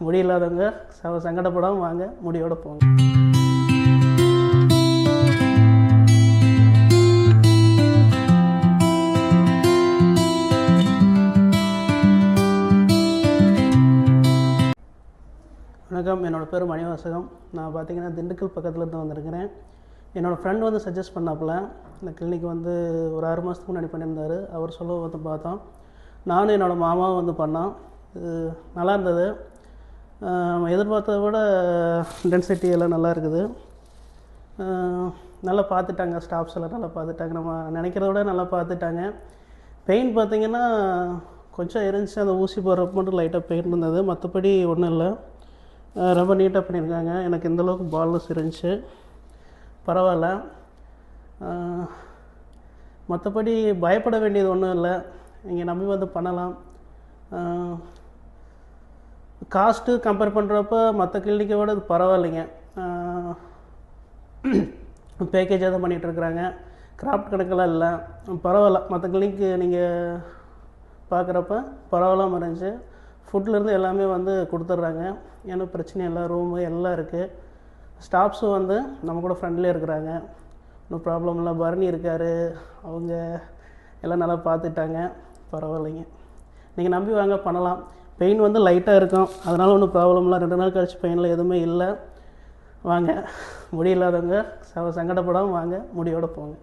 முடி இல்லாதவங்க சங்கடப்படாமல் வாங்க, முடியோட போங்க. வணக்கம், என்னோடய பேர் மணிவாசகம். நான் பார்த்திங்கன்னா திண்டுக்கல் பக்கத்துலேருந்து வந்திருக்கிறேன். என்னோடய ஃப்ரெண்ட் வந்து சஜஸ்ட் பண்ணாப்புல இந்த கிளினிக் வந்து ஒரு 6 மாதத்துக்கு முன்னாடி பண்ணியிருந்தார். அவர் சொல்ல வந்து பார்த்தோம். நானும் என்னோடய மாமாவும் வந்து பண்ணோம். இது நல்லா இருந்தது. நம்ம எதிர்பார்த்ததை விட டென்சிட்டி எல்லாம் நல்லா இருக்குது. நல்லா பார்த்துட்டாங்க, ஸ்டாஃப்ஸ் எல்லாம் நல்லா பார்த்துட்டாங்க. நம்ம நினைக்கிறத விட நல்லா பார்த்துட்டாங்க. பெயின் பார்த்திங்கன்னா கொஞ்சம் இருந்துச்சு. அந்த ஊசி போடுறப்ப மட்டும் லைட்டாக பெயின் இருந்தது, மற்றபடி ஒன்றும் இல்லை. ரொம்ப நீட்டாக பண்ணியிருக்காங்க. எனக்கு இந்தளவுக்கு பால்னஸ் இருந்துச்சு, பரவாயில்ல. மற்றபடி பயப்பட வேண்டியது ஒன்றும் இல்லை. இங்கே நம்பி வந்து பண்ணலாம். காஸ்ட்டு கம்பேர் பண்ணுறப்ப மற்ற கிளினிக்கை விட இது பரவாயில்லைங்க. பேக்கேஜாக தான் பண்ணிகிட்ருக்குறாங்க, கிராஃப்ட் கணக்கெல்லாம் இல்லை. பரவாயில்ல. மற்ற கிளினிக்கு நீங்கள் பார்க்குறப்ப பரவாயில்லாமல் இருந்துச்சு. ஃபுட்லேருந்து எல்லாமே வந்து கொடுத்துட்றாங்க, ஏன்னா பிரச்சனை இல்லை. ரூமு எல்லாம் இருக்குது. ஸ்டாஃப்ஸும் வந்து நம்ம கூட ஃப்ரெண்ட்லியாக இருக்கிறாங்க, ஒன்றும் ப்ராப்ளம் இல்லை. பரணி இருக்கார், அவங்க எல்லாம் நல்லா பார்த்துட்டாங்க. பரவாயில்லைங்க. நீங்கள் நம்பி வாங்க, பண்ணலாம். பெயின் வந்து லைட்டாக இருக்கும், அதனால் ஒன்றும் ப்ராப்ளம் இல்லை. 2 நாள் கழிச்சு பெயினில் எதுவுமே இல்லை. வாங்க, முடி இல்லாதவங்க சங்கடப்படாமல் வாங்க, முடியோடு போங்க.